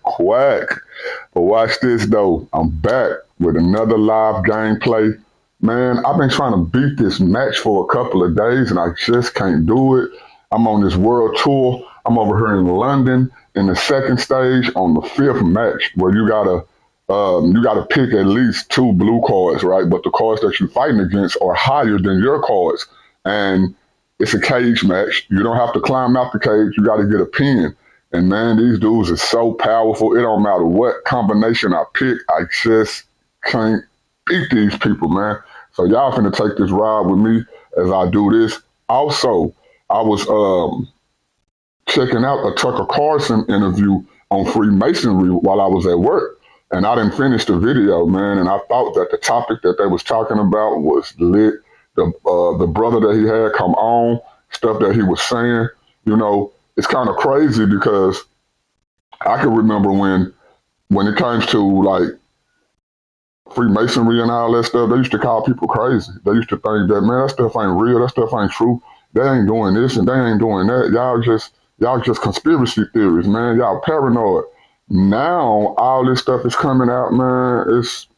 quack. But watch this though. I'm back with another live gameplay. Man, I've been trying to beat this match for a couple of days and I just can't do it. I'm on this world tour. I'm over here in London in the second stage on the fifth match where you gotta pick at least 2 blue cards, right? But the cards that you're fighting against are higher than your cards. And it's a cage match. You don't have to climb out the cage. You got to get a pin. And man, these dudes are so powerful. It don't matter what combination I pick. I just can't beat these people, man. So y'all finna take this ride with me as I do this. Also, I was checking out a Tucker Carlson interview on Freemasonry while I was at work. And I didn't finish the video, man. And I thought that the topic that they was talking about was lit. The brother that he had come on, stuff that he was saying, you know, it's kind of crazy because I can remember when it comes to like Freemasonry and all that stuff, they used to call people crazy. They used to think that, man, that stuff ain't real, that stuff ain't true. They ain't doing this and they ain't doing that. Y'all just conspiracy theories, man. Y'all paranoid. Now all this stuff is coming out, man.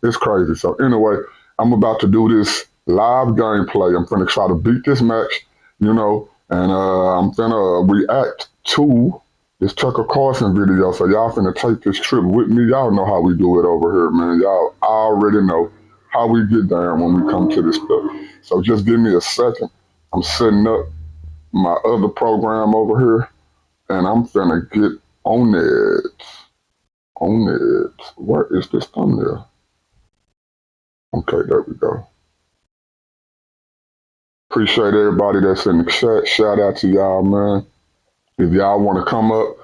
It's crazy. So anyway, I'm about to do this live gameplay. I'm finna try to beat this match, you know, and I'm finna react to this Tucker Carlson video. So y'all finna take this trip with me. Y'all know how we do it over here, man. Y'all already know how we get down when we come to this stuff. So just give me a second. I'm setting up my other program over here, and I'm finna get on it. Where is this thumbnail? Okay, there we go. Appreciate everybody that's in the chat. Shout out to y'all, man. If y'all want to come up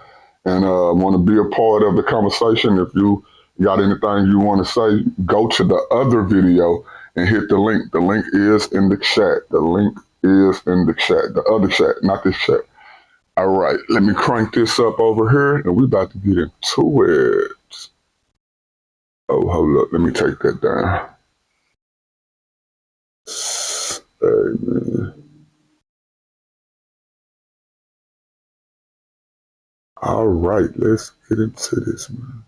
and want to be a part of the conversation, if you got anything you want to say, go to the other video and hit the link. The link is in the chat. The link is in the chat. The other chat, not this chat. All right, let me crank this up over here, and we about to get into it. Oh, hold up. Let me take that down. Hey, man. All right, let's get into this, man.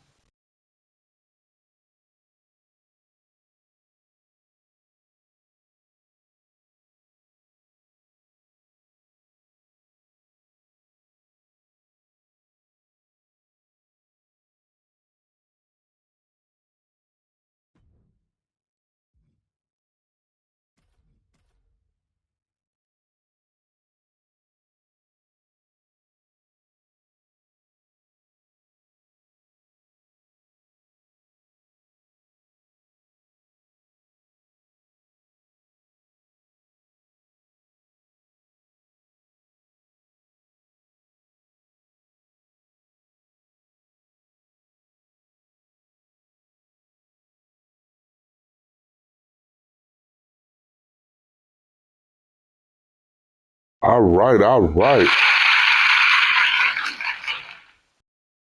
All right.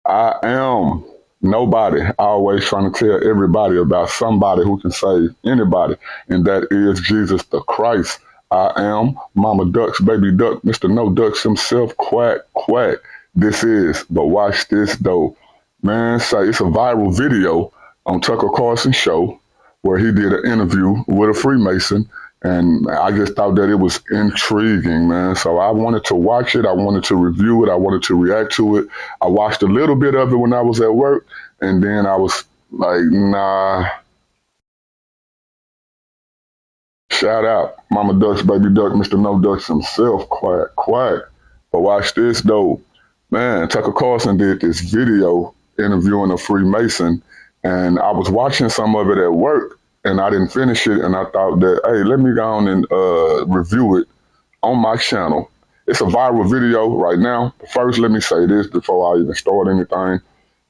I am nobody. I always trying to tell everybody about somebody who can save anybody, and that is Jesus the Christ. I am Mama Duck's baby duck, Mr. No Ducks himself, quack. This is, but watch this though. Man, say it's a viral video on Tucker Carlson show where he did an interview with a Freemason. And I just thought that it was intriguing, man. So I wanted to watch it. I wanted to review it. I wanted to react to it. I watched a little bit of it when I was at work. And then I was like, nah. Shout out. Mama Duck's baby duck, Mr. No Ducks himself, quack. But watch this, though. Man, Tucker Carlson did this video interviewing a Freemason. And I was watching some of it at work. And I didn't finish it, and I thought that, hey, let me go on and review it on my channel. It's a viral video right now. First, let me say this before I even start anything.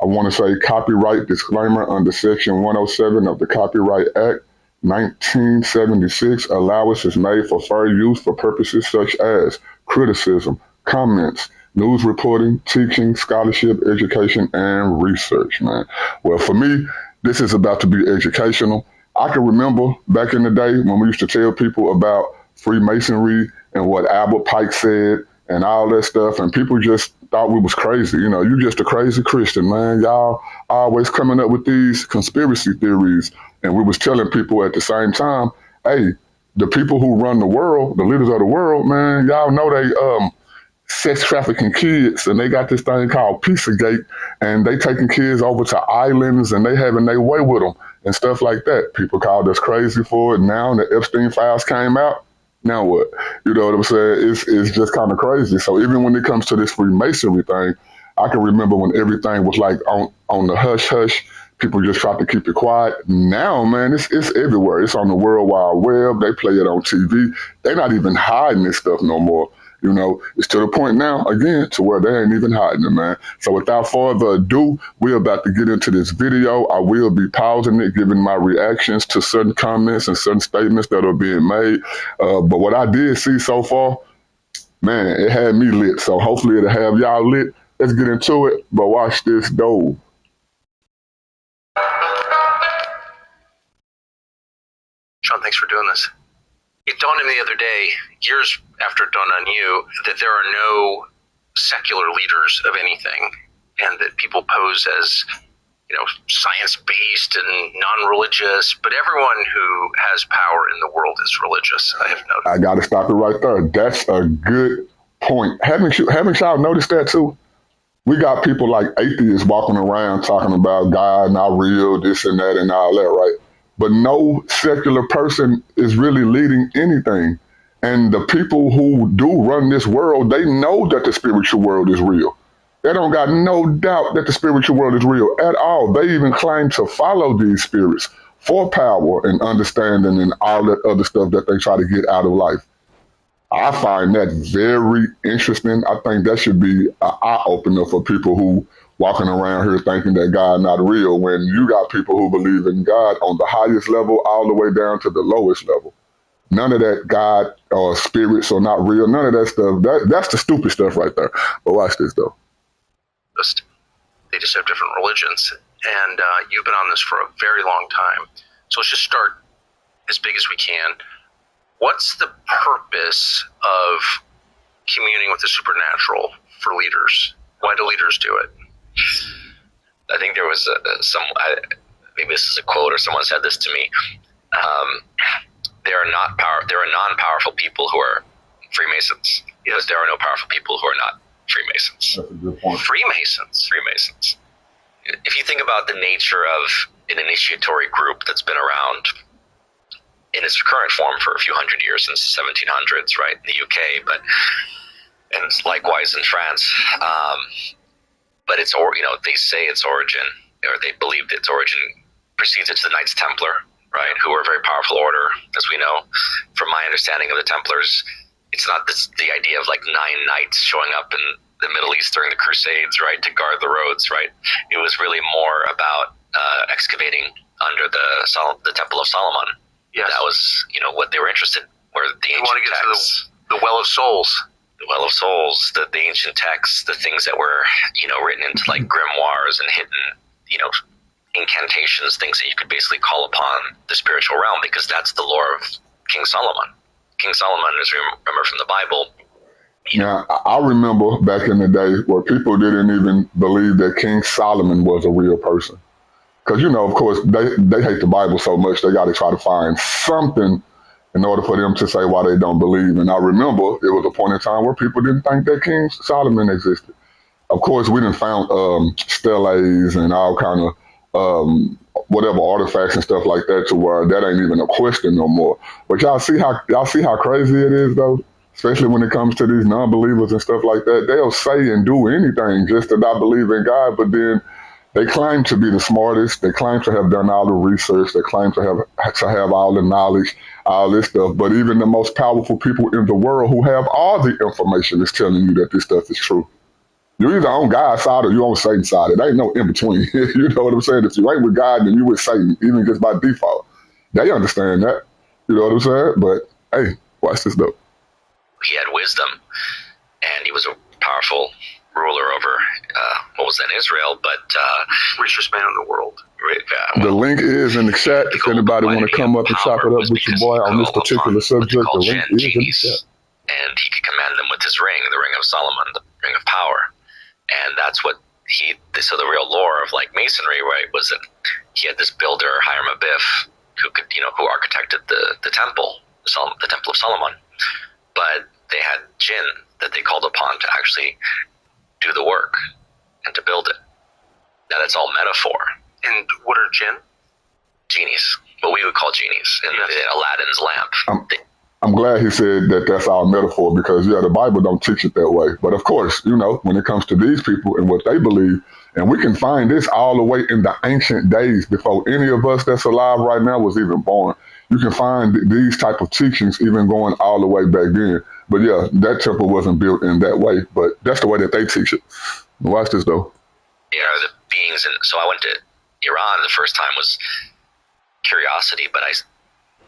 I want to say copyright disclaimer under Section 107 of the Copyright Act 1976. Allowance is made for fair use for purposes such as criticism, comments, news reporting, teaching, scholarship, education, and research, man. Well, for me, this is about to be educational. I can remember back in the day when we used to tell people about Freemasonry and what Albert Pike said and all that stuff, and people just thought we was crazy. You know, you just a crazy Christian, man. Y'all always coming up with these conspiracy theories, and we was telling people at the same time, hey, the people who run the world, the leaders of the world, man, y'all know they sex trafficking kids, and they got this thing called Pizzagate, and they taking kids over to islands, and they having their way with them and stuff like that. People called us crazy for it. Now the Epstein files came out. Now what? You know what I'm saying? It's just kind of crazy. So even when it comes to this Freemasonry thing, I can remember when everything was like on the hush hush. People just tried to keep it quiet. Now, man, it's everywhere. It's on the World Wide Web. They play it on TV. They're not even hiding this stuff no more. You know, it's to the point now, again, to where they ain't even hiding it, man. So without further ado, we're about to get into this video. I will be pausing it, giving my reactions to certain comments and certain statements that are being made. But what I did see so far, man, it had me lit. So hopefully it'll have y'all lit. Let's get into it. But watch this, though. Sean, thanks for doing this. It dawned on me the other day, years after it dawned on you, that there are no secular leaders of anything, and that people pose as, you know, science-based and non-religious, but everyone who has power in the world is religious, I have noticed. I got to stop it right there. That's a good point. Haven't y'all noticed that too? We got people like atheists walking around talking about God not real, this and that and all that, right? But no secular person is really leading anything. And the people who do run this world, they know that the spiritual world is real. They don't got no doubt that the spiritual world is real at all. They even claim to follow these spirits for power and understanding and all that other stuff that they try to get out of life. I find that very interesting. I think that should be an eye-opener for people who walking around here thinking that God not real, when you got people who believe in God on the highest level all the way down to the lowest level. None of that God or spirits are not real. None of that stuff. That's the stupid stuff right there. But watch this, though. They just have different religions. And you've been on this for a very long time. So let's just start as big as we can. What's the purpose of communing with the supernatural for leaders? Why do leaders do it? I think there was maybe this is a quote or someone said this to me. There are non-powerful people who are Freemasons. Yes. There are no powerful people who are not Freemasons. That's a good point. Freemasons. If you think about the nature of an initiatory group that's been around in its current form for a few hundred years, since the 1700s, right, in the UK, and likewise in France. But it's, they say its origin, or they believe its origin precedes it to the Knights Templar, right, who were a very powerful order, as we know. From my understanding of the Templars, it's not the idea of like 9 knights showing up in the Middle East during the Crusades, right, to guard the roads, right? It was really more about excavating under the Temple of Solomon. Yes. That was, what they were interested in, were the ancient texts. The Well of Souls. The Well of Souls, the ancient texts, the things that were, written into like grimoires and hidden, incantations, things that you could basically call upon the spiritual realm, because that's the lore of King Solomon. King Solomon, as we remember from the Bible. Now, I remember back in the day where people didn't even believe that King Solomon was a real person. Because, of course, they hate the Bible so much, they got to try to find something in order for them to say why they don't believe. And I remember it was a point in time where people didn't think that King Solomon existed. Of course, we done found steles and all kind of whatever artifacts and stuff like that, to where that ain't even a question no more. But y'all see how crazy it is, though? Especially when it comes to these non-believers and stuff like that. They'll say and do anything just to not believe in God, but then they claim to be the smartest. They claim to have done all the research. They claim to have all the knowledge, all this stuff. But even the most powerful people in the world who have all the information is telling you that this stuff is true. You're either on God's side or you're on Satan's side. It ain't no in between. You know what I'm saying? If you ain't with God, then you with Satan, even just by default. They understand that. You know what I'm saying? But hey, watch this though. He had wisdom, and he was a powerful ruler over what was then Israel, but richest man in the world. The link is in the chat. If anybody want to come up and chop it up with your boy on this particular subject, the link is in the chat. and he could command them with his ring, the Ring of Solomon, the Ring of Power. And that's what so the real lore of like Masonry, right, was that he had this builder, Hiram Abiff, who architected the temple, the Temple of Solomon. But they had jinn that they called upon to actually do the work and to build it. Now that's all metaphor. And what are jinn? Genies. What we would call genies in Aladdin's lamp. I'm glad he said that that's our metaphor, because, the Bible don't teach it that way. But, of course, when it comes to these people and what they believe, and we can find this all the way in the ancient days before any of us that's alive right now was even born. You can find these type of teachings even going all the way back then. But, that temple wasn't built in that way. But that's the way that they teach it. Watch this, though. The beings. And so I went to Iran. The first time was curiosity, but I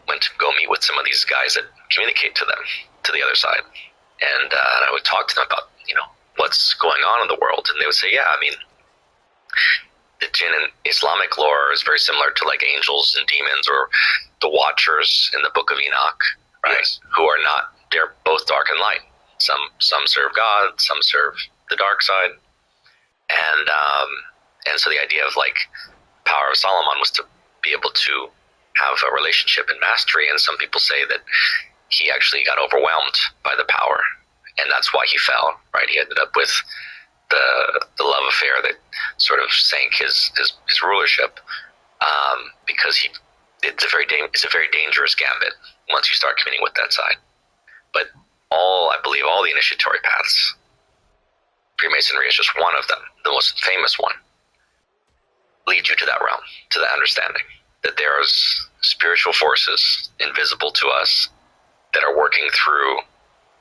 went to go meet with some of these guys that communicate to them, to the other side. And I would talk to them about, what's going on in the world. And they would say, the jinn in Islamic lore is very similar to like angels and demons, or the watchers in the Book of Enoch, right? Yes. Who are not, they're both dark and light. Some serve God, some serve the dark side. And so the idea of like Power of Solomon was to be able to have a relationship and mastery. And some people say that he actually got overwhelmed by the power, and that's why he fell, right? He ended up with the love affair that sort of sank his rulership, because it's a very dangerous gambit once you start communing with that side. But I believe all the initiatory paths, Freemasonry is just one of them, the most famous one, lead you to that realm, to that understanding that there's spiritual forces invisible to us that are working through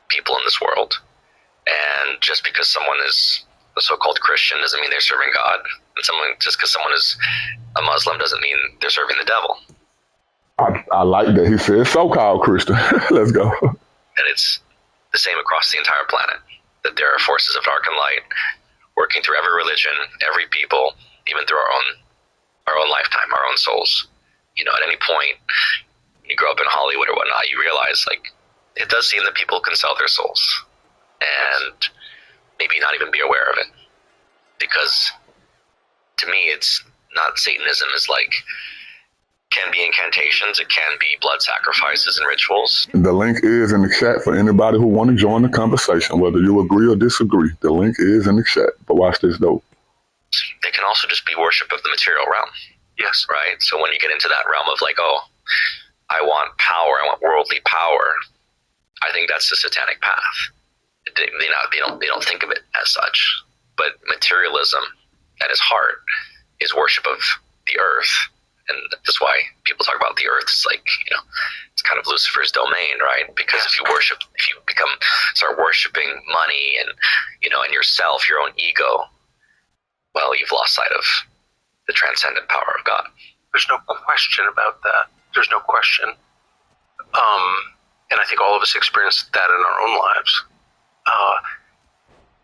people in this world. And just because someone is a so-called Christian doesn't mean they're serving God. And just because someone is a Muslim doesn't mean they're serving the devil. I like that he said so-called Christian. Let's go. And it's the same across the entire planet, that there are forces of dark and light working through every religion, every people, even through our own lifetime, our own souls. At any point, you grow up in Hollywood or whatnot, you realize, like, it does seem that people can sell their souls and maybe not even be aware of it. Because to me, it's not Satanism is like, can be incantations, it can be blood sacrifices and rituals. The link is in the chat for anybody who want to join the conversation, whether you agree or disagree. The link is in the chat. But watch this, though. They can also just be worship of the material realm. Yes. Right? So when you get into that realm of like, I want power, I want worldly power, I think that's the satanic path. They don't think of it as such. But materialism at its heart is worship of the earth. And that's why people talk about the earth. It's like, it's kind of Lucifer's domain, right? Because if you start worshiping money and, and yourself, your own ego, well, you've lost sight of the transcendent power of God. There's no question about that. There's no question. And I think all of us experience that in our own lives.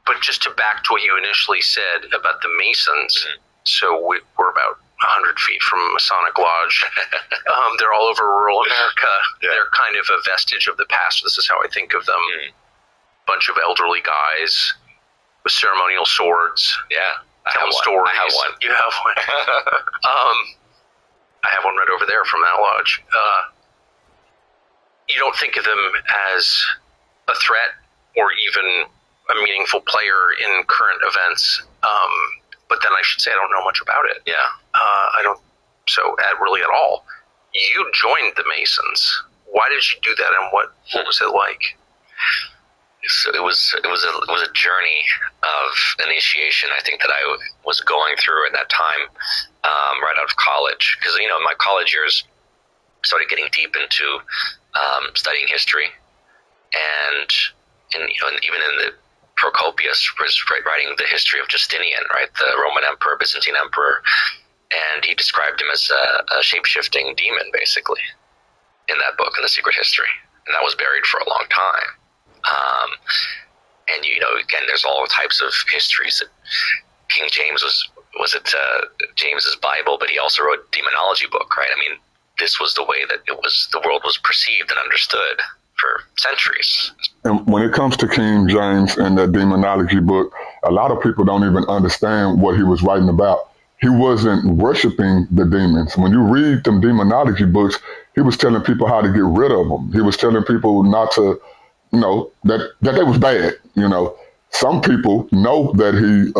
But just to back to what you initially said about the Masons, so we're about 100 feet from a Masonic Lodge. They're all over rural America. Yeah. They're kind of a vestige of the past. This is how I think of them. Bunch of elderly guys with ceremonial swords. Yeah. Telling stories. I have one. You have one. I have one right over there from that lodge. You don't think of them as a threat or even a meaningful player in current events. But then I should say I don't know much about it. Yeah. I don't. So really at all. You joined the Masons. Why did you do that, and what was it like? So it was a journey of initiation, I think, that I was going through at that time, right out of college. Because in my college years, I started getting deep into studying history, and even in the Procopius was writing the history of Justinian, right, the Roman Emperor, Byzantine Emperor, and he described him as a shape-shifting demon, basically, in that book, in The Secret History, and that was buried for a long time. And again, there's all types of histories. That King James was it James's Bible, but he also wrote a demonology book, right? I mean, this was the way that the world was perceived and understood for centuries. And when it comes to King James and that demonology book, a lot of people don't even understand what he was writing about. He wasn't worshiping the demons. When you read them demonology books, he was telling people how to get rid of them. He was telling people not to, that they was bad. Some people know that he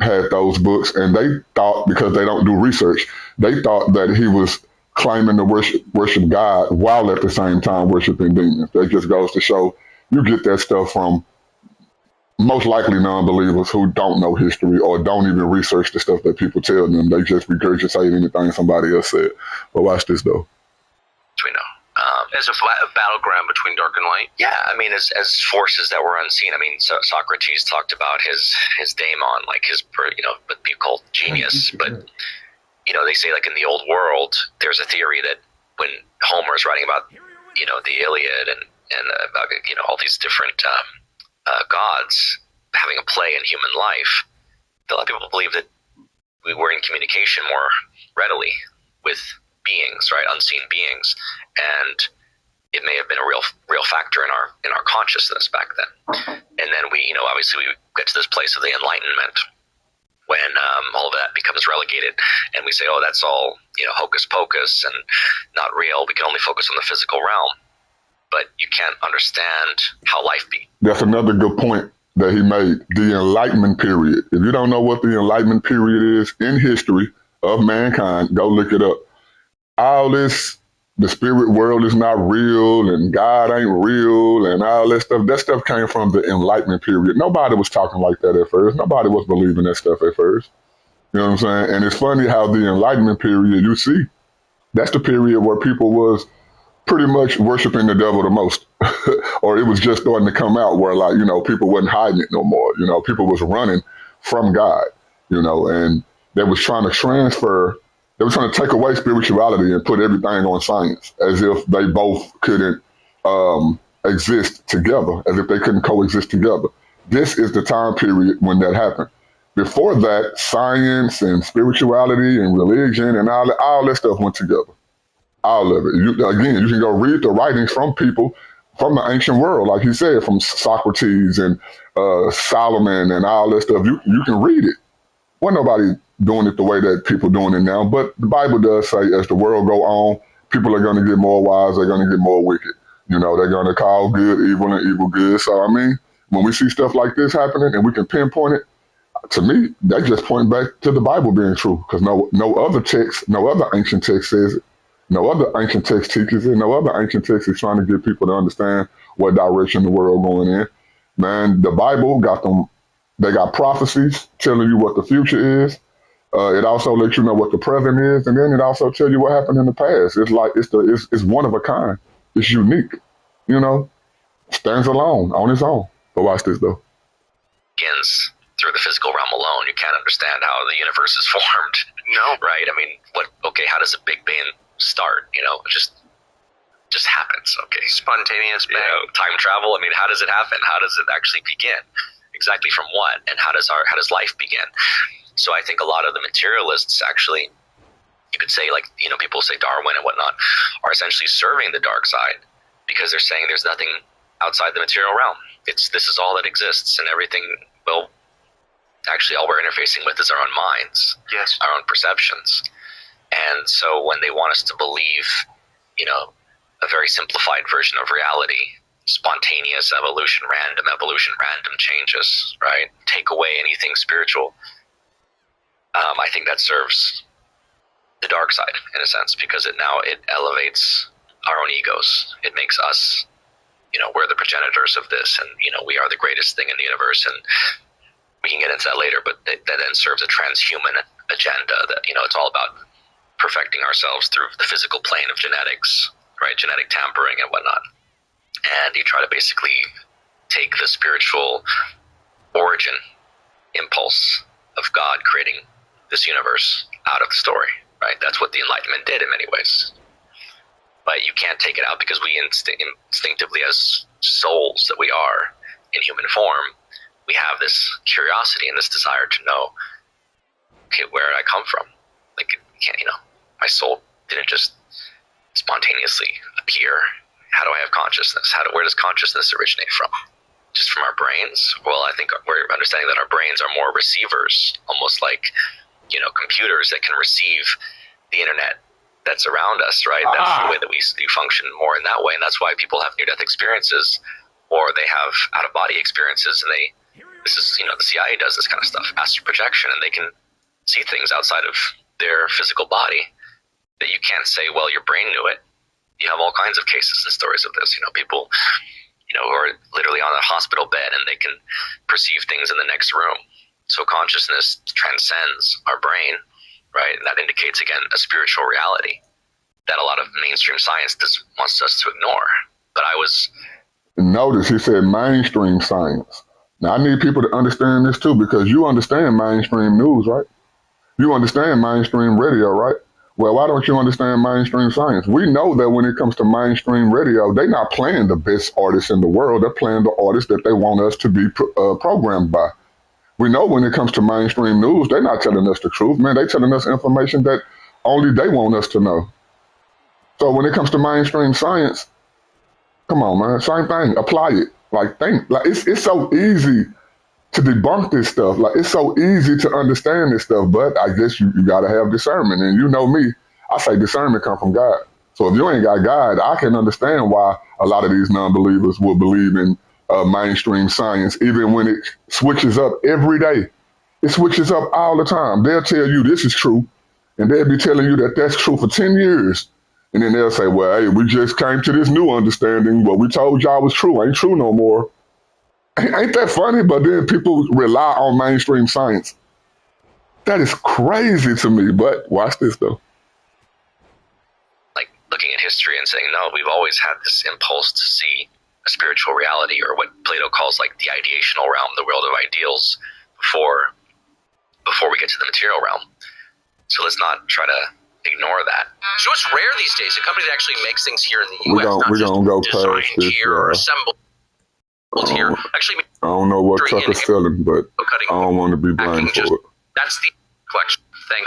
had those books, and they thought, because they don't do research, they thought that he was claiming to worship God while at the same time worshiping demons. That just goes to show you get that stuff from most likely non-believers who don't know history or don't even research the stuff that people tell them. They just regurgitate anything somebody else said. But watch this, though. We know. As a battleground between dark and light. Yeah, I mean, as forces that were unseen. I mean, Socrates talked about his daemon, like his, what people call genius. But, they say, like, in the old world, there's a theory that when Homer is writing about, the Iliad and about, all these different gods having a play in human life, a lot of people believe that we were in communication more readily with beings, right? Unseen beings. And it may have been a real factor in our consciousness back then. And then we, obviously we get to this place of the Enlightenment when all of that becomes relegated, and we say, oh, that's all, hocus pocus and not real. We can only focus on the physical realm. But you can't understand how life be. That's another good point that he made. The Enlightenment period. If you don't know what the Enlightenment period is in history of mankind, go look it up. All this, the spirit world is not real and God ain't real and all that stuff came from the Enlightenment period. Nobody was talking like that at first. Nobody was believing that stuff at first. You know what I'm saying? And it's funny how the Enlightenment period, you see, that's the period where people was pretty much worshiping the devil the most. Or it was just starting to come out where, like, people wasn't hiding it no more. People was running from God, and they was trying to they were trying to take away spirituality and put everything on science, as if they both couldn't exist together, as if they couldn't coexist together. This is the time period when that happened. Before that, science and spirituality and religion and all that stuff went together. All of it. You can go read the writings from people from the ancient world, like he said, from Socrates and Solomon and all that stuff. You can read it. Wasn't nobody doing it the way that people doing it now, but the Bible does say as the world go on, people are going to get more wise, they're going to get more wicked. They're going to call good evil and evil good. So, I mean, when we see stuff like this happening and we can pinpoint it, to me, that just point back to the Bible being true, because no other text, no other ancient text says it. No other ancient text teaches it. No other ancient text is trying to get people to understand what direction the world going in. Man, the Bible got them. They got prophecies telling you what the future is. It also lets you know what the present is, and then it also tells you what happened in the past. It's like it's one of a kind. It's unique. Stands alone on its own. But watch this though. Begins through the physical realm alone. You can't understand how the universe is formed. No, right? I mean, how does a Big Bang start? It just happens. Okay, spontaneous bang. Time travel. I mean, how does it happen? How does it actually begin? Exactly from what? And how does life begin? So I think a lot of the materialists actually, you could say, like, people say Darwin and whatnot, are essentially serving the dark side, because they're saying there's nothing outside the material realm. This is all that exists, and everything. Well, actually, all we're interfacing with is our own minds, yes, our own perceptions. And so when they want us to believe, a very simplified version of reality, spontaneous evolution, random changes, right? Take away anything spiritual. I think that serves the dark side in a sense, because it elevates our own egos. It makes us, we're the progenitors of this, and, we are the greatest thing in the universe. And we can get into that later, but that then serves a transhuman agenda that, it's all about perfecting ourselves through the physical plane of genetics, right? Genetic tampering and whatnot. And you try to basically take the spiritual origin impulse of God creating this universe out of the story, right? That's what the Enlightenment did in many ways. But you can't take it out, because we instinctively, as souls that we are in human form, we have this curiosity and this desire to know, okay, where did I come from? Like, my soul didn't just spontaneously appear how do I have consciousness? Where does consciousness originate from? Just from our brains? Well, I think we're understanding that our brains are more receivers, almost like, computers that can receive the internet that's around us, right? That's the way that we function more in that way. And that's why people have near-death experiences, or they have out-of-body experiences, and this is, the CIA does this kind of stuff, astral projection, and they can see things outside of their physical body that you can't say, well, your brain knew it. You have all kinds of cases and stories of this, people, who are literally on a hospital bed and they can perceive things in the next room. So consciousness transcends our brain, right? And that indicates, again, a spiritual reality that a lot of mainstream science wants us to ignore. But Notice he said mainstream science. Now, I need people to understand this too, because you understand mainstream news, right? You understand mainstream radio, right? Well, why don't you understand mainstream science? We know that when it comes to mainstream radio, they're not playing the best artists in the world. They're playing the artists that they want us to be programmed by. We know when it comes to mainstream news, they're not telling us the truth, man. They're telling us information that only they want us to know. So when it comes to mainstream science, come on, man, same thing. Apply it. It's so easy to debunk this stuff. It's so easy to understand this stuff, but I guess you got to have discernment. And you know me, I say discernment come from God. So if you ain't got God, I can understand why a lot of these non-believers will believe in mainstream science, even when it switches up every day. It switches up all the time. They'll tell you this is true, and they'll be telling you that that's true for 10 years. And then they'll say, well, hey, we just came to this new understanding. What we told y'all was true ain't true no more. Ain't that funny? But then people rely on mainstream science. That is crazy to me. But watch this, though. Like looking at history and saying, no, we've always had this impulse to see a spiritual reality, or what Plato calls like the ideational realm, the world of ideals, before we get to the material realm. So let's not try to ignore that. So it's rare these days. A company that actually makes things here in the U.S. We're going to go past this. Here or assembled here. Actually, I don't know what Tucker's selling, but I don't want to be blamed for it. That's the collection thing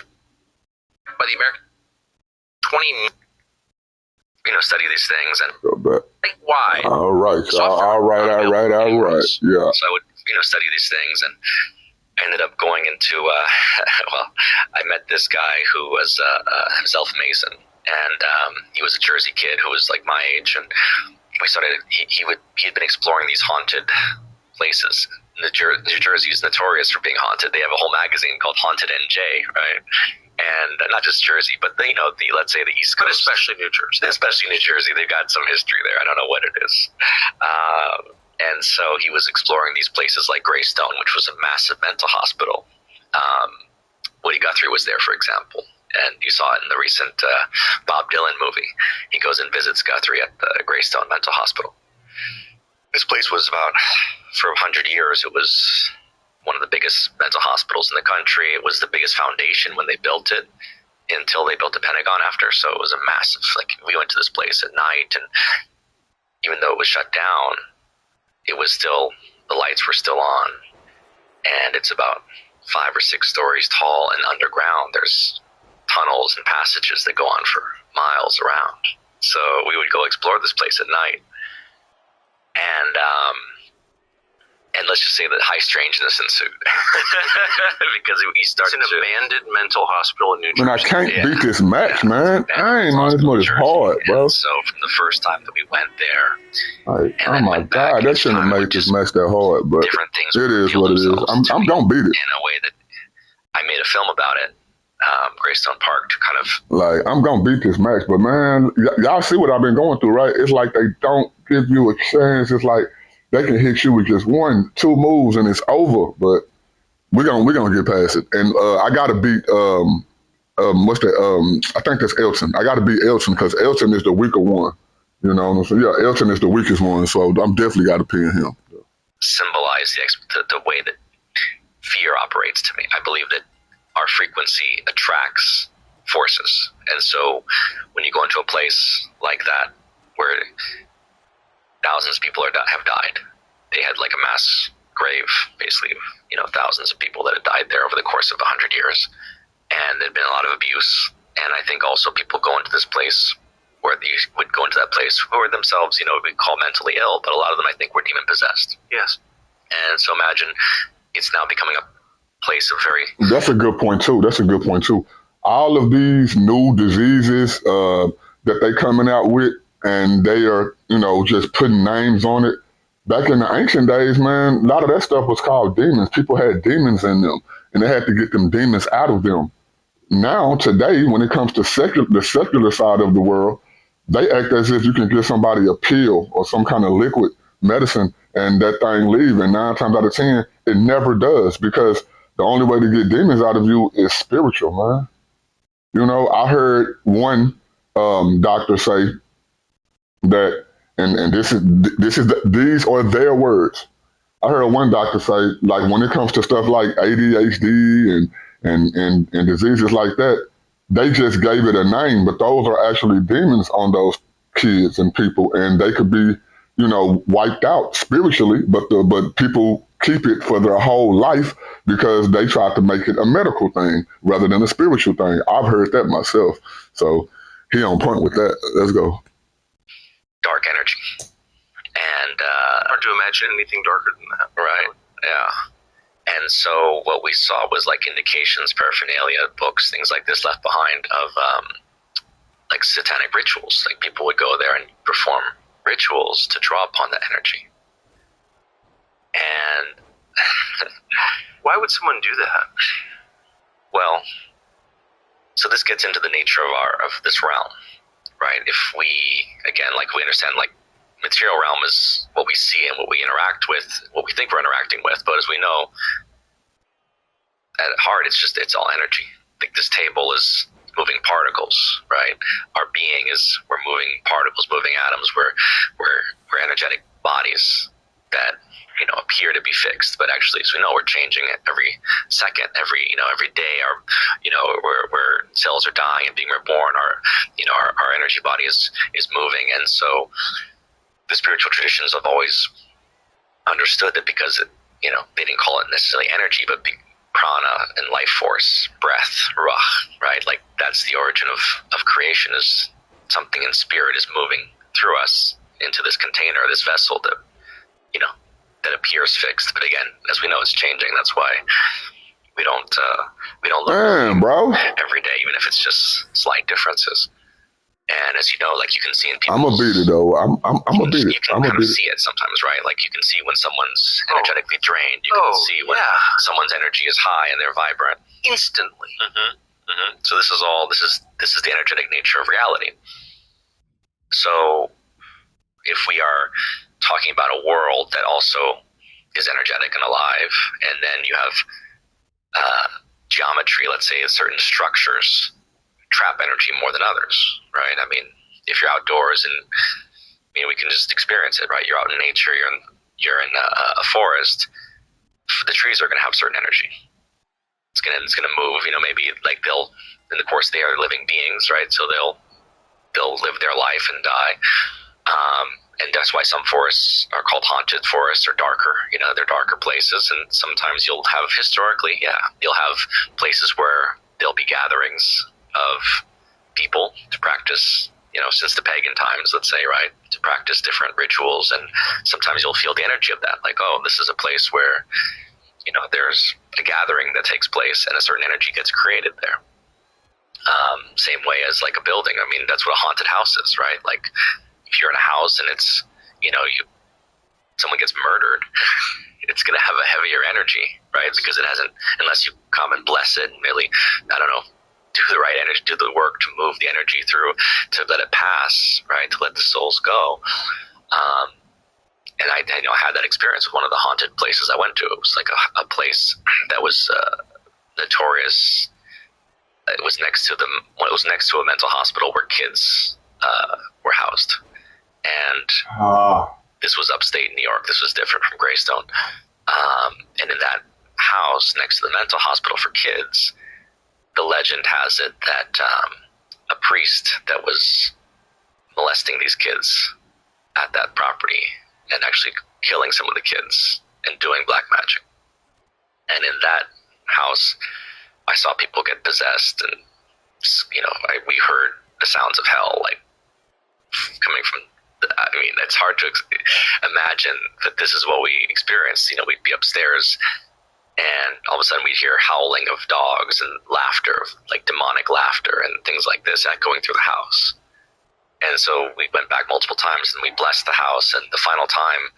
by the American 20 study these things and like, why? All right. Yeah. So I would study these things, and I ended up going into I met this guy who was himself Mason, and he was a Jersey kid who was like my age, and we started. He had been exploring these haunted places. New Jersey is notorious for being haunted. They have a whole magazine called Haunted NJ, right? And not just Jersey, but let's say the East Coast, but especially New Jersey. They've got some history there. I don't know what it is. And so he was exploring these places like Greystone, which was a massive mental hospital. Woody Guthrie was there, for example. And you saw it in the recent Bob Dylan movie. He goes and visits Guthrie at the Greystone Mental Hospital. This place was for 100 years, it was one of the biggest mental hospitals in the country. It was the biggest foundation when they built it, until they built the Pentagon after. So it was a massive, we went to this place at night, and even though it was shut down, it was still, the lights were still on. And it's about 5 or 6 stories tall, and underground there's tunnels and passages that go on for miles around. So we would go explore this place at night. And let's just say that high strangeness ensued. Because he started it's an abandoned mental hospital in New Jersey. Man, I can't beat this match, man. I ain't know this much hard, bro. And so from the first time that we went there, oh my God, that shouldn't have made this match that hard, but different things it is what it is. I'm gonna beat it. In a way that I made a film about it, Greystone Park, to kind of I'm gonna beat this match, but man, y'all see what I've been going through, right? It's like they don't give you a chance. It's like they can hit you with just 1, 2 moves and it's over. But we're gonna get past it. And I gotta beat what's that? I think that's Elton. I gotta beat Elton because Elton is the weaker one. You know, so yeah, Elton is the weakest one. So I'm definitely gotta pin him. Symbolize the way that fear operates to me. I believe that our frequency attracts forces, and so when you go into a place like that where thousands of people have died, they had like a mass grave, basically, thousands of people that had died there over the course of 100 years, and there'd been a lot of abuse. And I think also people go into this place where they would go into that place who are themselves, we call mentally ill, but a lot of them I think were demon possessed. Yes. And so imagine it's now becoming a place of very... That's a good point too. All of these new diseases that they coming out with, and they are, just putting names on it. Back in the ancient days, man, a lot of that stuff was called demons. People had demons in them, and they had to get them demons out of them. Now, today, when it comes to the secular side of the world, they act as if you can give somebody a pill or some kind of liquid medicine and that thing leave. And 9 times out of 10, it never does, because the only way to get demons out of you is spiritual, man. I heard one doctor say that, and these are their words. I heard one doctor say, like, when it comes to stuff like ADHD and diseases like that, they just gave it a name, but those are actually demons on those kids and people, and they could be, wiped out spiritually, but people keep it for their whole life because they try to make it a medical thing rather than a spiritual thing. I've heard that myself. So he on point with that. Let's go. Dark energy. And hard to imagine anything darker than that. Right. Yeah. And so what we saw was like indications, paraphernalia, books, things like this left behind of like satanic rituals. Like people would go there and perform rituals to draw upon that energy. And why would someone do that? Well, so this gets into the nature of this realm, right? If we, again, like we understand, like material realm is what we see and what we interact with, what we think we're interacting with, but as we know, at heart, it's all energy. Like this table is moving particles, right? Our being we're moving particles, moving atoms. We're energetic bodies that appear to be fixed, but actually, as we know, we're changing it every second, every day. Where cells are dying and being reborn. Our energy body is moving, and so the spiritual traditions have always understood that because they didn't call it necessarily energy, but prana and life force, breath, ruach, right? Like that's the origin of creation, is something in spirit is moving through us into this container, this vessel that that appears fixed, but again, as we know, it's changing. That's why we don't look every day, even if it's just slight differences. And as you know, like you can see in people, I'm gonna beat it though. I'm gonna beat it. You can kind of see it sometimes, right? Like you can see when someone's energetically drained. You can see when someone's energy is high and they're vibrant instantly. So this is the energetic nature of reality. So if we are talking about a world that also is energetic and alive, and then you have geometry, let's say certain structures trap energy more than others, right? I mean, if you're outdoors and we can just experience it, right? You're out in nature, you're in a forest, the trees are going to have certain energy. It's gonna move, maybe like they'll, in the course they are living beings, right? So they'll live their life and die. And that's why some forests are called haunted forests or darker. They're darker places. And sometimes you'll have places where there'll be gatherings of people to practice, since the pagan times, let's say, right, to practice different rituals. And sometimes you'll feel the energy of that. Like, oh, this is a place where, there's a gathering that takes place and a certain energy gets created there. Same way as like a building. I mean, that's what a haunted house is, right? Like, if you're in a house and it's, someone gets murdered, it's going to have a heavier energy, right? Because it hasn't, unless you come and bless it and really, do the right energy, do the work to move the energy through, to let it pass, right? To let the souls go. And I had that experience with one of the haunted places I went to. It was like a place that was notorious. It was next to a mental hospital where kids were housed. And this was upstate New York. This was different from Greystone. And in that house next to the mental hospital for kids, the legend has it that a priest that was molesting these kids at that property and actually killing some of the kids and doing black magic. And in that house, I saw people get possessed, and we heard the sounds of hell, like coming from, I mean, it's hard to imagine that this is what we experienced. You know, we'd be upstairs and all of a sudden we'd hear howling of dogs and laughter, like demonic laughter and things like this echoing through the house. And so we went back multiple times and we blessed the house, and the final time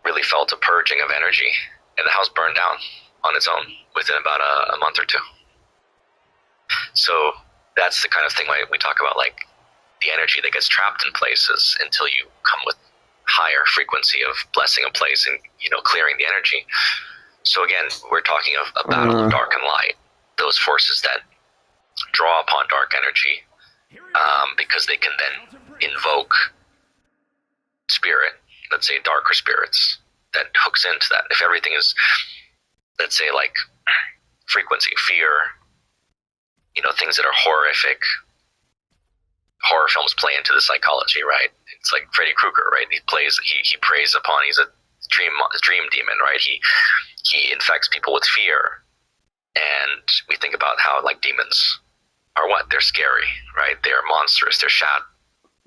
really felt a purging of energy, and the house burned down on its own within about a month or two. So that's the kind of thing we talk about, like the energy that gets trapped in places until you come with higher frequency of blessing a place and, you know, clearing the energy. So again, we're talking of a battle of dark and light, those forces that draw upon dark energy, because they can then invoke spirit, let's say darker spirits, that hooks into that. If everything is, let's say, like frequency, fear, you know, things that are horrific. Horror films play into the psychology, right? It's like Freddy Krueger, right? He preys upon, he's a dream demon, right? He infects people with fear. And we think about how, like, demons are what? They're scary, right? They're monstrous, they're shadow.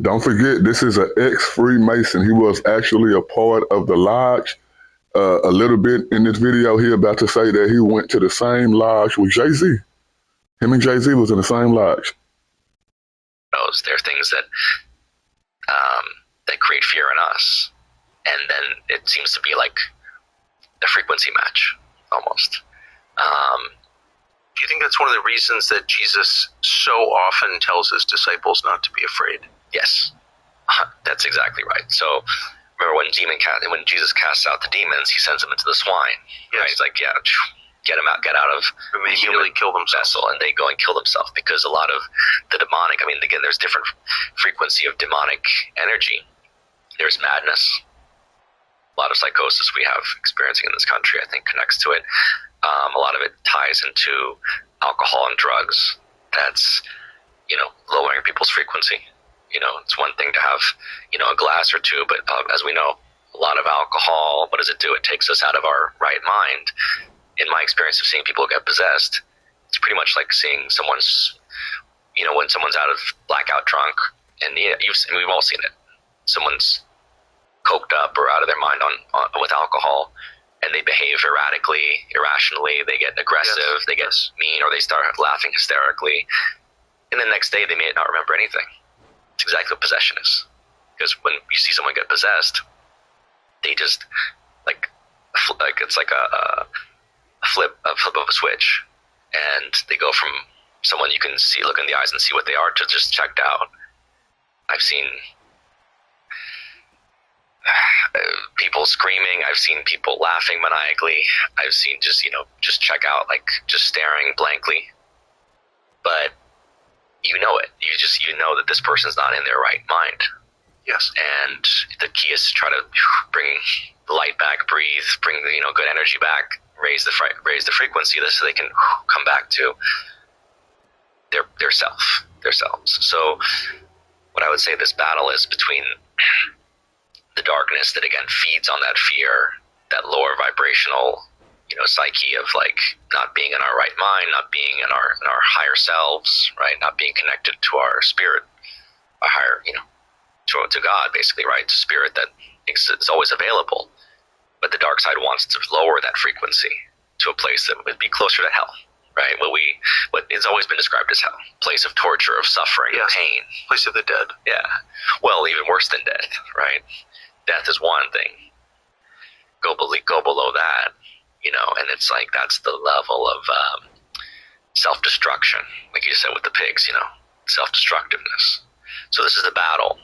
Don't forget, this is an ex-Freemason. He was actually a part of the lodge. A little bit in this video, he about to say that he went to the same lodge with Jay-Z. Him and Jay-Z was in the same lodge. There are things that that create fear in us, and then it seems to be like a frequency match, almost. Do you think that's one of the reasons that Jesus so often tells his disciples not to be afraid? Yes, that's exactly right. So remember when Jesus casts out the demons, he sends them into the swine. Yes. Right? He's like, yeah, get them out, get out of the human kill themselves. vessel, and they go and kill themselves, because a lot of the demonic, I mean, again, there's different frequency of demonic energy. There's madness. A lot of psychosis we have experiencing in this country, I think, connects to it. A lot of it ties into alcohol and drugs. That's, you know, lowering people's frequency. You know, it's one thing to have, you know, a glass or two, but as we know, a lot of alcohol, what does it do? It takes us out of our right mind. In my experience of seeing people get possessed, it's pretty much like seeing someone's, you know, when someone's out of blackout drunk, and we've all seen it. Someone's coked up or out of their mind on with alcohol, and they behave erratically, irrationally. They get aggressive, they get mean, or they start laughing hysterically. And the next day, they may not remember anything. It's exactly what possession is. Because when you see someone get possessed, they just like it's like a flip of a switch, and they go from someone you can see, look in the eyes and see what they are, to just checked out. I've seen people screaming. I've seen people laughing maniacally. I've seen just check out, like just staring blankly. But you know it. You know that this person's not in their right mind. Yes. And the key is to try to bring the light back, breathe, bring the good energy back, raise the frequency, so they can come back to their selves. So what I would say this battle is between the darkness that again feeds on that fear, that lower vibrational psyche of like not being in our right mind, not being in our higher selves, right? Not being connected to our spirit, our higher, to God, basically, right? To spirit that is always available. But the dark side wants to lower that frequency to a place that would be closer to hell, right? What has always been described as hell, place of torture, of suffering, of pain, place of the dead. Yeah. Well, even worse than death, right? Death is one thing. Go below that. And it's like that's the level of self-destruction, like you said with the pigs, self-destructiveness. So this is the battle,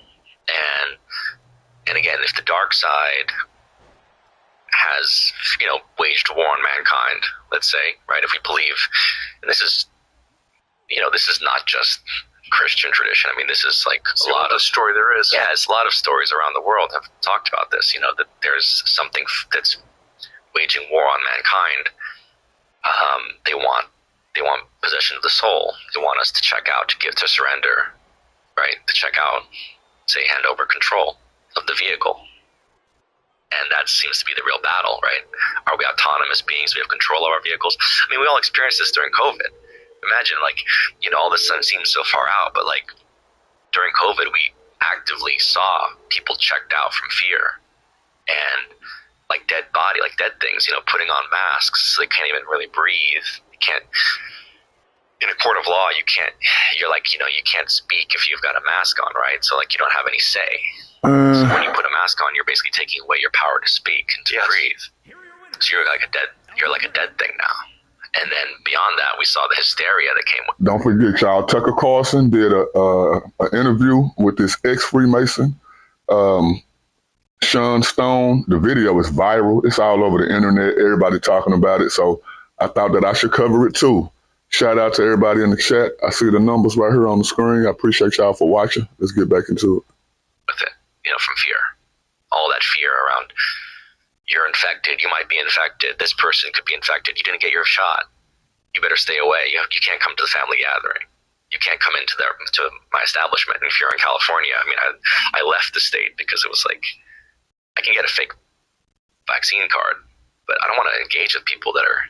and again, if the dark side has waged war on mankind, let's say, right? If we believe, and this is not just Christian tradition. I mean, this is like a lot of story there is. Yeah, it's a lot of stories around the world have talked about this. That there's something that's waging war on mankind. They want possession of the soul. They want us to check out, to surrender, right? To check out, say, hand over control of the vehicle. And that seems to be the real battle, right? Are we autonomous beings? We have control of our vehicles. I mean, we all experienced this during COVID. Imagine, all this seems so far out, but like during COVID, actively saw people checked out from fear, and like dead body, like dead things, putting on masks so they can't even really breathe. You can't, in a court of law, you can't speak if you've got a mask on, right? So like you don't have any say. So when you put a mask on, you're basically taking away your power to speak and to breathe. So you're like a dead thing now. And then beyond that, we saw the hysteria that came with it. Don't forget, y'all, Tucker Carlson did an interview with this ex-Freemason, Sean Stone. The video is viral. It's all over the internet. Everybody talking about it. So I thought that I should cover it too. Shout out to everybody in the chat. I see the numbers right here on the screen. I appreciate y'all for watching. Let's get back into it. With it, from fear. All that fear around, you're infected, you might be infected, this person could be infected, you didn't get your shot, you better stay away, you can't come to the family gathering, you can't come to my establishment. And if you're in California, I left the state because it was like, I can get a fake vaccine card, but I don't want to engage with people that are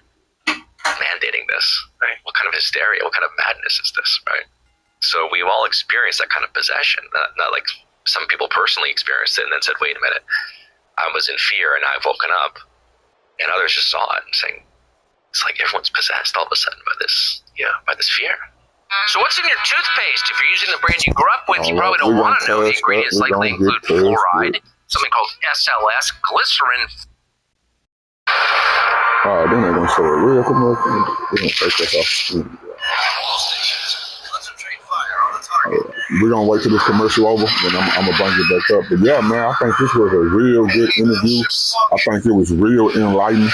mandating this, right? What kind of hysteria, what kind of madness is this, right? So we've all experienced that kind of possession, not like some people personally experienced it and then said, wait a minute, I was in fear and I've woken up, and others just saw it and saying, it's like everyone's possessed all of a sudden by this fear. So what's in your toothpaste? If you're using the brand you grew up with, you probably don't want to know. The ingredients likely include fluoride, something called SLS, glycerin. They're not going to show it real commercial. They're going to take us off. We're going to wait till this commercial over, then I'm going to bring it back up. But yeah, man, I think this was a real good interview. I think it was real enlightening.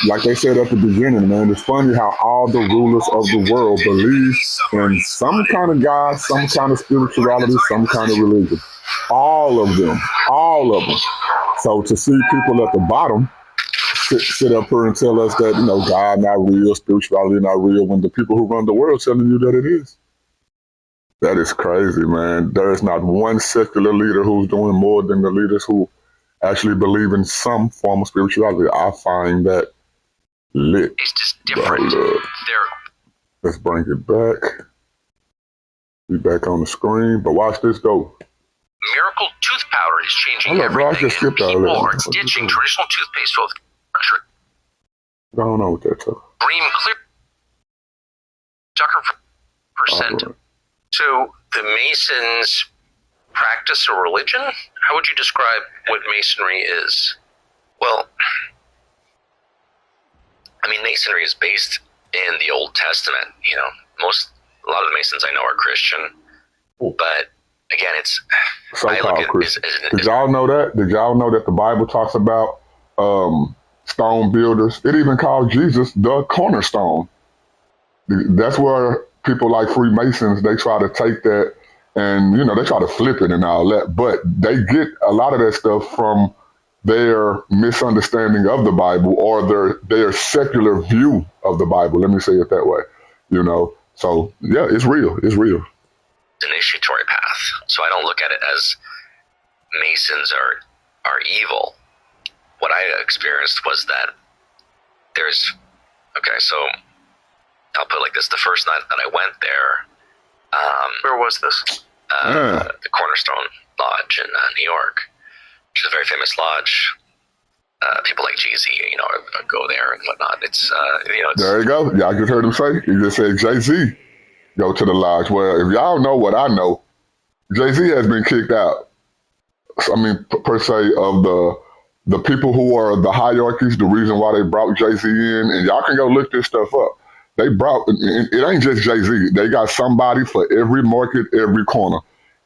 Like they said at the beginning, man, it's funny how all the rulers of the world believe in some kind of God, some kind of spirituality, some kind of religion. All of them. So to see people at the bottom sit up here and tell us that, God not real, spirituality not real, when the people who run the world telling you that it is. That is crazy, man. There is not one secular leader who's doing more than the leaders who actually believe in some form of spirituality. I find that lit. It's just different. Let's bring it back. Be back on the screen, but watch this go. Miracle tooth powder is changing everything. People are ditching traditional toothpaste with pressure. Going on with that, Tucker. Bream Clear Tucker percent. Right. So the Masons practice a religion? How would you describe what Masonry is? Well, Masonry is based in the Old Testament. A lot of the Masons I know are Christian, but again, it's so-called Christian. Did y'all know that? Did y'all know that the Bible talks about stone builders? It even called Jesus the cornerstone. That's where people like Freemasons, they try to take that and, they try to flip it and all that, but they get a lot of that stuff from their misunderstanding of the Bible or their secular view of the Bible. Let me say it that way, So, yeah, it's real. It's real. Initiatory path. So I don't look at it as Masons are evil. What I experienced was that so I'll put it like this. The first night that I went there, where was this? The Cornerstone Lodge in New York, which is a very famous lodge. People like Jay-Z, go there and whatnot. It's there you go. Y'all just heard him say. He just said Jay-Z go to the lodge. Well, if y'all know what I know, Jay-Z has been kicked out. Per se, of the people who are the hierarchies, the reason why they brought Jay-Z in, and y'all can go look this stuff up. They brought, it ain't just Jay-Z. They got somebody for every market, every corner.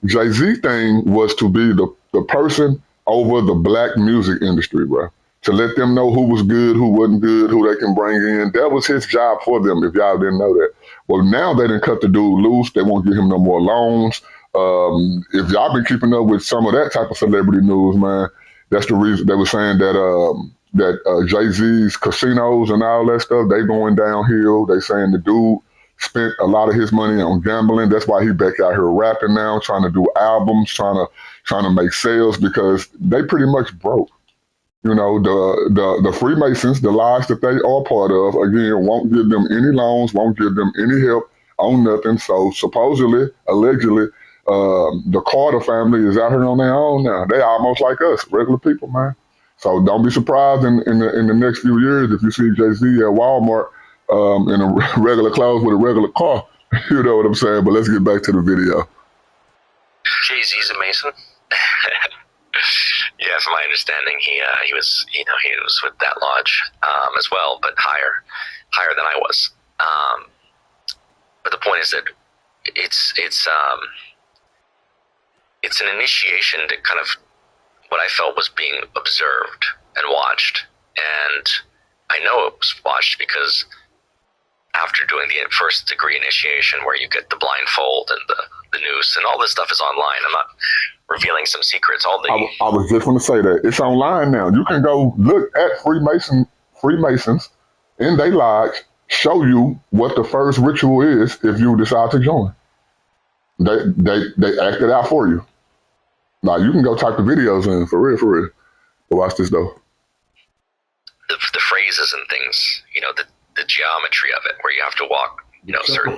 Jay-Z thing was to be the person over the black music industry, bro. To let them know who was good, who wasn't good, who they can bring in. That was his job for them, if y'all didn't know that. Well, now they done cut the dude loose. They won't give him no more loans. If y'all been keeping up with some of that type of celebrity news, man, that's the reason they were saying that Jay-Z's casinos and all that stuff, they going downhill. They saying the dude spent a lot of his money on gambling. That's why he back out here rapping now, trying to do albums, trying to make sales, because they pretty much broke. The Freemasons, the lodge that they are part of, again, won't give them any loans, won't give them any help on nothing. So supposedly, allegedly, The Carter family is out here on their own now. They almost like us, regular people, man. So don't be surprised in the next few years if you see Jay-Z at Walmart in a regular clothes with a regular car. You know what I'm saying? But let's get back to the video. Jay-Z's a Mason? Yeah, from my understanding, he was with that lodge as well, but higher than I was. But the point is that it's an initiation to kind of what I felt was being observed and watched, and I know it was watched because after doing the first degree initiation, where you get the blindfold and the noose and all this stuff is online. I'm not revealing some secrets. I was just going to say that it's online now. You can go look at Freemasons in their lodge, show you what the first ritual is if you decide to join. They act it out for you. Now you can go type the videos in for real. But watch this though. The phrases and things, the geometry of it, where you have to walk, certain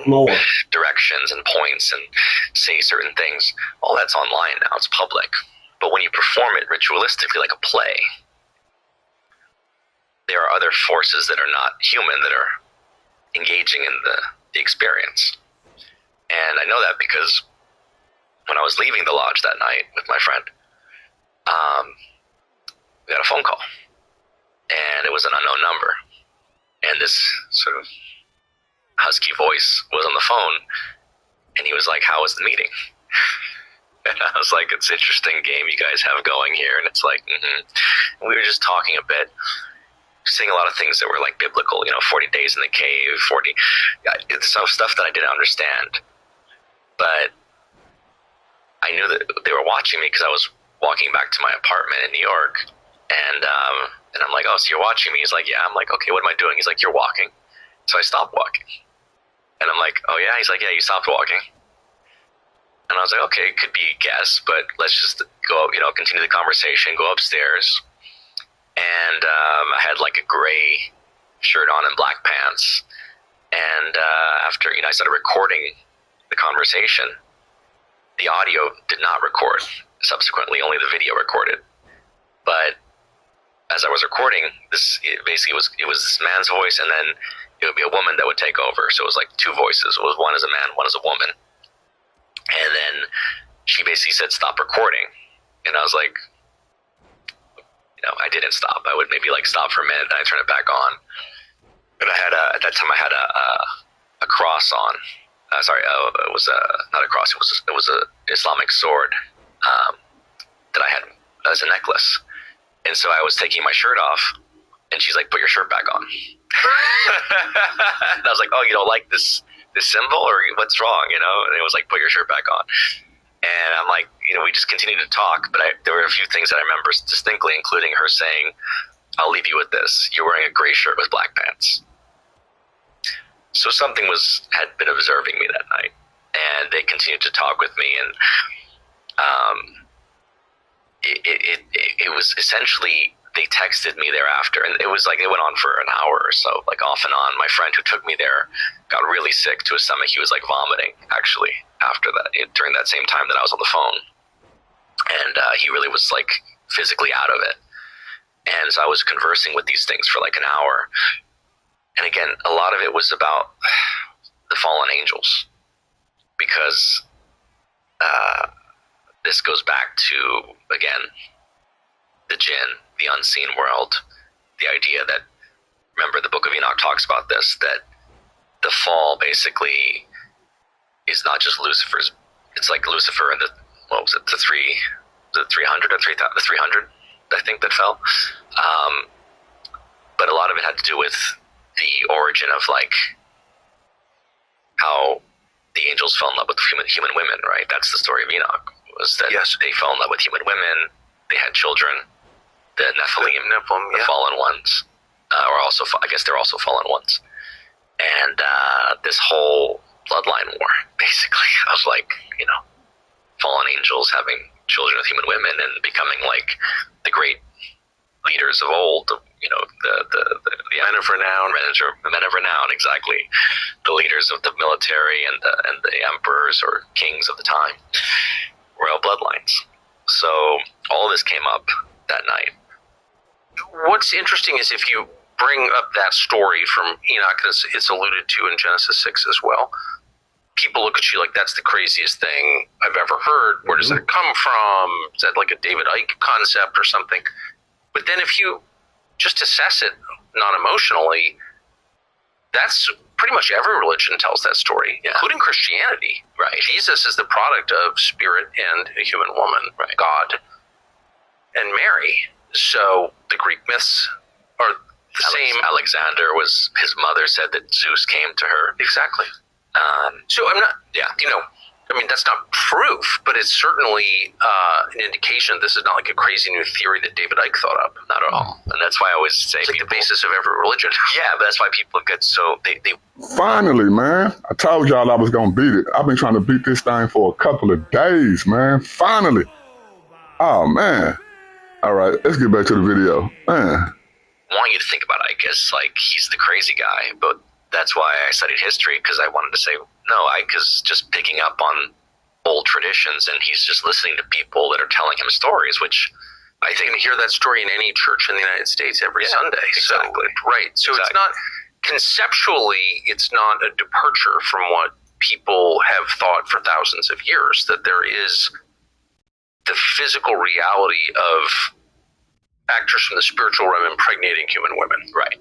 directions and points and say certain things. All that's online now. It's public. But when you perform it ritualistically like a play, there are other forces that are not human that are engaging in the experience. And I know that because when I was leaving the lodge that night with my friend, we got a phone call. And it was an unknown number. And this sort of husky voice was on the phone, and he was like, "How was the meeting?" And I was like, "It's an interesting game you guys have going here." And it's like, And we were just talking a bit, saying a lot of things that were like biblical, 40 days in the cave, it's some stuff that I didn't understand. But I knew that they were watching me because I was walking back to my apartment in New York, and I'm like, "Oh, so you're watching me?" He's like, "Yeah." I'm like, "Okay, what am I doing?" He's like, "You're walking." So I stopped walking. And I'm like, "Oh, yeah?" He's like, "Yeah, you stopped walking." And I was like, "Okay, it could be a guess, but let's just go, continue the conversation, go upstairs." And I had like a gray shirt on and black pants. And after, I started recording the conversation, the audio did not record. Subsequently, only the video recorded. But as I was recording, it was this man's voice, and then it would be a woman that would take over. So it was like two voices. It was one as a man, one as a woman. And then she basically said, "Stop recording." And I was like, I didn't stop. I would maybe like stop for a minute, and I turn it back on. And at that time I had a cross on. It was not a cross. It was a Islamic sword that I had as a necklace. And so I was taking my shirt off, and she's like, "Put your shirt back on." And I was like, "Oh, you don't like this symbol, or what's wrong?" And it was like, "Put your shirt back on." And I'm like, we just continued to talk, but there were a few things that I remember distinctly, including her saying, "I'll leave you with this. You're wearing a gray shirt with black pants." So something had been observing me that night, and they continued to talk with me, and it was essentially, they texted me thereafter, and it was like it went on for an hour or so, like off and on. My friend who took me there got really sick to his stomach. He was like vomiting, actually, after that, during that same time that I was on the phone. And he really was like physically out of it. And so I was conversing with these things for like an hour. And again, a lot of it was about the fallen angels, because this goes back to, again, the jinn, the unseen world, the idea that, remember, the Book of Enoch talks about this, that the fall basically is not just Lucifer's. It's like Lucifer and the 300 or 3,000, the 300, I think, that fell. But a lot of it had to do with the origin of like how the angels fell in love with human women, right? That's the story of Enoch, was that they fell in love with human women, they had children, the Nephilim, the fallen ones, are also, I guess they're also fallen ones. And this whole bloodline war, basically, of like, fallen angels having children with human women and becoming like the great leaders of old, you know, the men of renown. Men of renown, exactly. The leaders of the military and the emperors or kings of the time, royal bloodlines. So all of this came up that night. What's interesting is if you bring up that story from Enoch, it's alluded to in Genesis 6 as well, people look at you like that's the craziest thing I've ever heard. Where does that come from? Is that like a David Icke concept or something? But then if you just assess it non-emotionally, that's pretty much every religion tells that story, including Christianity. Right. Jesus is the product of spirit and a human woman, right. God and Mary. So the Greek myths are the same. Alexander his mother said that Zeus came to her. Exactly. So I'm not, I mean, that's not proof, but it's certainly an indication this is not like a crazy new theory that David Icke thought up. Not at all. And that's why I always say it's like the basis of every religion. Yeah, but that's why people get so they Finally, man. I told y'all I was going to beat it. I've been trying to beat this thing for a couple of days, man. Finally. Oh, man. All right, let's get back to the video. Man. I want you to think about Icke as like he's the crazy guy, but that's why I studied history, because I wanted to say, no, Icke is just picking up on old traditions, and he's just listening to people that are telling him stories, which I think you hear that story in any church in the United States every Sunday. Exactly. So, right. So It's not, conceptually, it's not a departure from what people have thought for thousands of years, that there is the physical reality of actors from the spiritual realm impregnating human women. Right.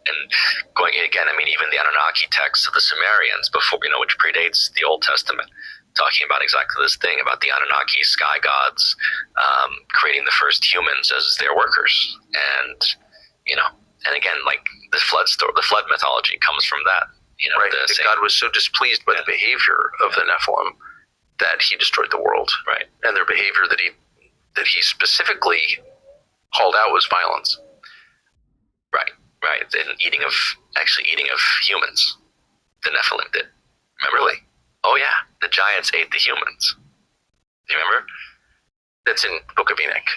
And going again, I mean, even the Anunnaki texts of the Sumerians before, which predates the Old Testament, talking about exactly this thing about the Anunnaki sky gods creating the first humans as their workers, and and again, like the flood story, the flood mythology comes from that. Right. That God was so displeased by the behavior of the Nephilim that He destroyed the world. Right. And their behavior that He specifically called out was violence. Right, and eating of humans. The Nephilim did. Remember? Really? Oh yeah, the giants ate the humans. Do you remember? That's in Book of Enoch.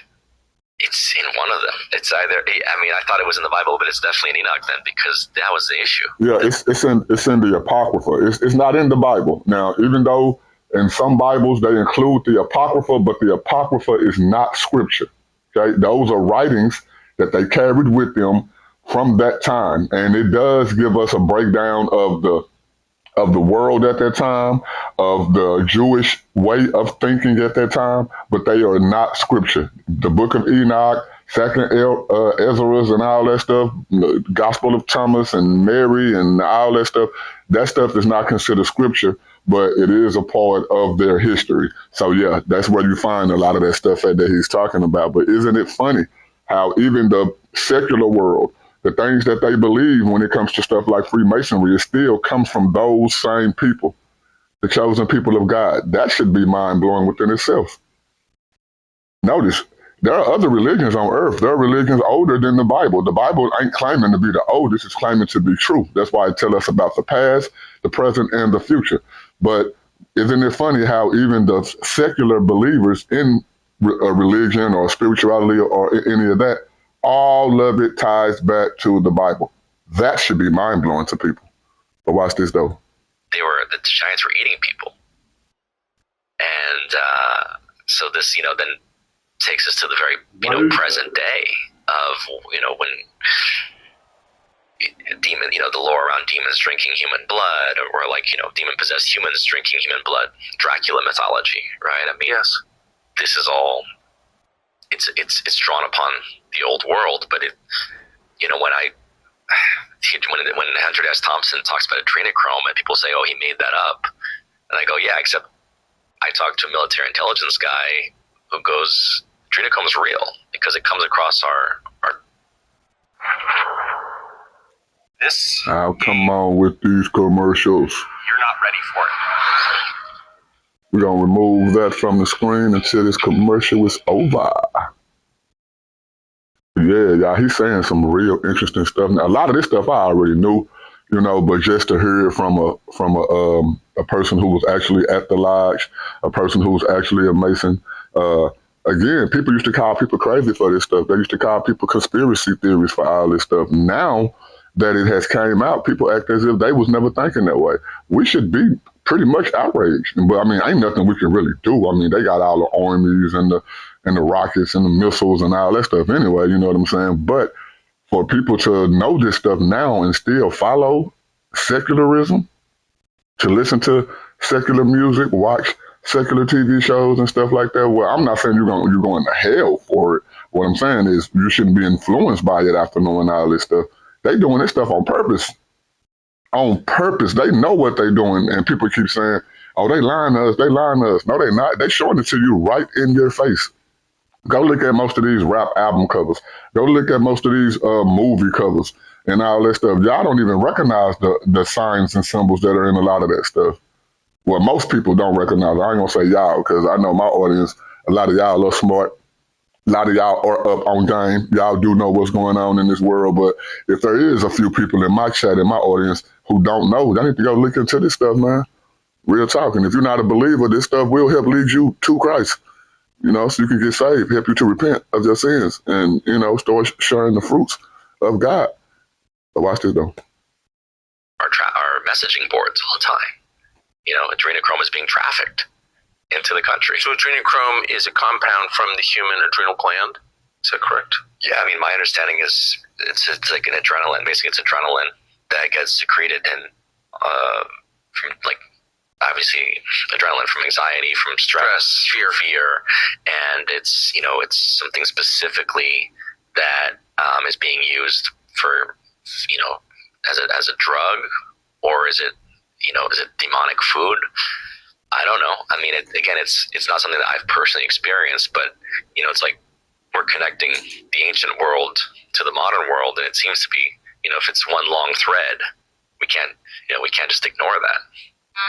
It's in one of them. It's either. I mean, I thought it was in the Bible, but it's definitely in Enoch then, because that was the issue. Yeah, it's in the Apocrypha. It's not in the Bible. Now, even though in some Bibles they include the Apocrypha, but the Apocrypha is not scripture. Okay, those are writings that they carried with them from that time, and it does give us a breakdown of the world at that time, of the Jewish way of thinking at that time, but they are not scripture. The Book of Enoch, Second Ezra's, and all that stuff, the Gospel of Thomas and Mary and all that stuff is not considered scripture, but it is a part of their history. So yeah, that's where you find a lot of that stuff that he's talking about. But isn't it funny how even the secular world, the things that they believe when it comes to stuff like Freemasonry, it still comes from those same people, the chosen people of God. That should be mind-blowing within itself. Notice, there are other religions on earth. There are religions older than the Bible. The Bible ain't claiming to be the oldest. It's claiming to be true. That's why it tells us about the past, the present, and the future. But isn't it funny how even the secular believers in a religion or spirituality or any of that, all of it ties back to the Bible. That should be mind-blowing to people. But watch this, though. The giants were eating people. And so this, then takes us to the very, present day of, when demon, the lore around demons drinking human blood, or demon-possessed humans drinking human blood, Dracula mythology, right? I mean, yes. This is all, it's drawn upon the old world, but when Andrew S. Thompson talks about adrenochrome and people say, oh, he made that up, and I go, yeah, except I talked to a military intelligence guy who goes, adrenochrome is real because it comes across our this. Oh, come on with these commercials. You're not ready for it. We're going to remove that from the screen until this commercial is over. Yeah, y'all, he's saying some real interesting stuff. Now, a lot of this stuff I already knew, but just to hear it from a person who was actually at the lodge, a person who's actually a Mason, again, people used to call people crazy for this stuff. They used to call people conspiracy theories for all this stuff. Now that it has came out, people act as if they was never thinking that way. We should be pretty much outraged. But I mean, ain't nothing we can really do. I mean, they got all the armies and the rockets and the missiles and all that stuff anyway, you know what I'm saying? But for people to know this stuff now and still follow secularism, to listen to secular music, watch secular TV shows and stuff like that, well, I'm not saying you're going to hell for it. What I'm saying is you shouldn't be influenced by it after knowing all this stuff. They doing this stuff on purpose. On purpose. They know what they're doing, and people keep saying, oh, they lying to us, they lying to us. No, they're not. They showing it to you right in your face. Go look at most of these rap album covers. Go look at most of these movie covers and all that stuff. Y'all don't even recognize the signs and symbols that are in a lot of that stuff. Well, most people don't recognize it. I ain't gonna say y'all, because I know my audience, a lot of y'all are smart. A lot of y'all are up on game. Y'all do know what's going on in this world. But if there is a few people in my chat, in my audience, who don't know, they need to go look into this stuff, man. Real talking. If you're not a believer, this stuff will help lead you to Christ. You know, so you can get saved, help you to repent of your sins, and, you know, start sharing the fruits of God. But watch this, though. Our messaging boards all the time. You know, adrenochrome is being trafficked into the country. So adrenochrome is a compound from the human adrenal gland? Is that correct? Yeah, I mean, my understanding is it's like an adrenaline. Basically, it's adrenaline that gets secreted from, like, obviously adrenaline from anxiety, from stress, fear, and it's, you know, it's something specifically that is being used for, you know, as a drug, or is it, you know, is it demonic food? I don't know. I mean, it's not something that I've personally experienced, but, you know, it's like we're connecting the ancient world to the modern world, and it seems to be, you know, if it's one long thread, we can't just ignore that.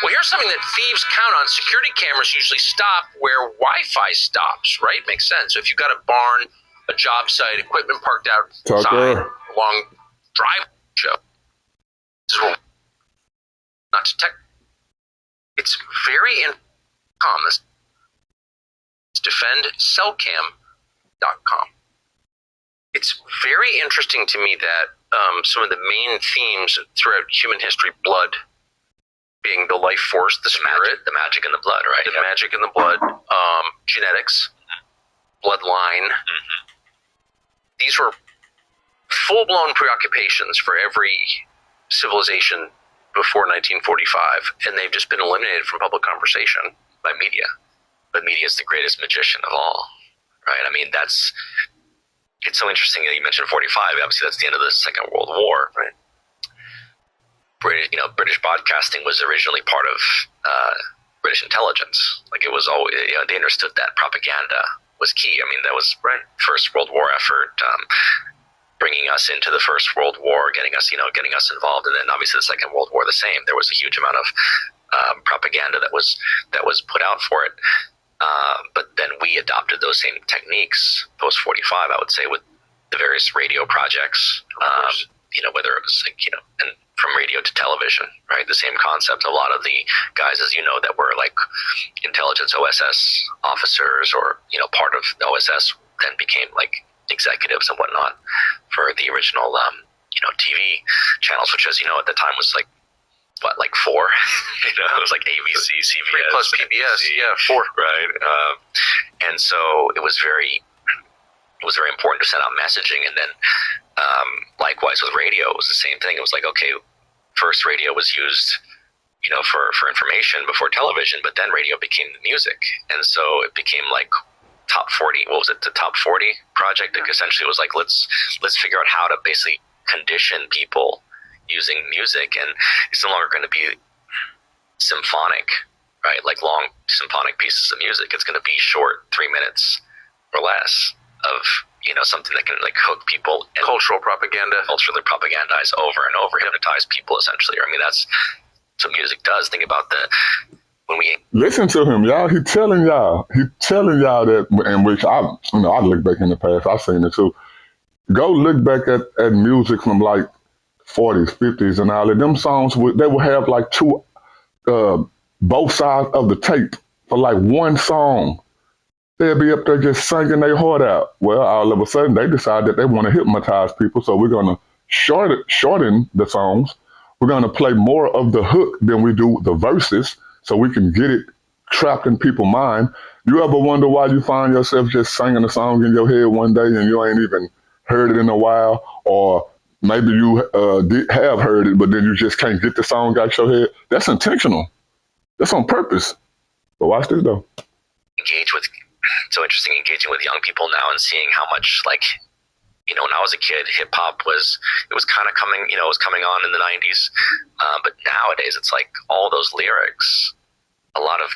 Well, here's something that thieves count on. Security cameras usually stop where Wi-Fi stops, right? Makes sense. So if you've got a barn, a job site, equipment parked outside, Tucker. along drive show, not to tech. It's very common. It's defendcellcam.com. It's very interesting to me that some of the main themes throughout human history, blood being the life force, the spirit, the magic in the blood, right? The magic in the blood, genetics, bloodline. Mm-hmm. These were full-blown preoccupations for every civilization before 1945, and they've just been eliminated from public conversation By media. But media is the greatest magician of all, right? I mean, it's so interesting that you mentioned 45. Obviously, that's the end of the Second World War, right? British broadcasting was originally part of British intelligence. Like, it was always, you know, they understood that propaganda was key. I mean, that was First World War effort, bringing us into the First World War, getting us involved, and then obviously the Second World War the same. There was a huge amount of propaganda that was put out for it. But then we adopted those same techniques post 45, I would say, with the various radio projects. You know, whether it was like, you know, and from radio to television, right? The same concept. A lot of the guys, as you know, that were like intelligence OSS officers, or, you know, part of the OSS, then became like executives and whatnot for the original, you know, TV channels, which, as you know, at the time was like, what, like 4? You know, it was like ABC, CBS, 3 plus PBS, yeah, 4, right? And so it was very important to send out messaging, and then likewise with radio, it was the same thing. It was like, okay, first radio was used, you know, for information before television, but then radio became the music, and so it became like top 40. What was it? The top 40 project. Like, essentially, it was like, let's figure out how to basically condition people using music, and it's no longer going to be symphonic, right? Like long symphonic pieces of music. It's going to be short, 3 minutes or less of, you know, something that can like hook people and culturally propagandize over and over, hypnotize people, essentially. I mean, that's what music does. Think about when we listen to him, y'all. He's telling y'all that, and which I look back in the past, I've seen it too. Go look back at music from like 40s, 50s, and all of them songs. They would have like two, both sides of the tape for like one song. They'll be up there just singing their heart out. Well, all of a sudden, they decide that they want to hypnotize people, so we're going to shorten the songs. We're going to play more of the hook than we do the verses, so we can get it trapped in people's mind. You ever wonder why you find yourself just singing a song in your head one day and you ain't even heard it in a while? Or maybe you have heard it, but then you just can't get the song out your head? That's intentional. That's on purpose. But watch this, though. So interesting engaging with young people now and seeing how much, like, you know, when I was a kid, hip hop was kind of coming, you know, it was coming on in the 90s. But nowadays it's like all those lyrics, a lot of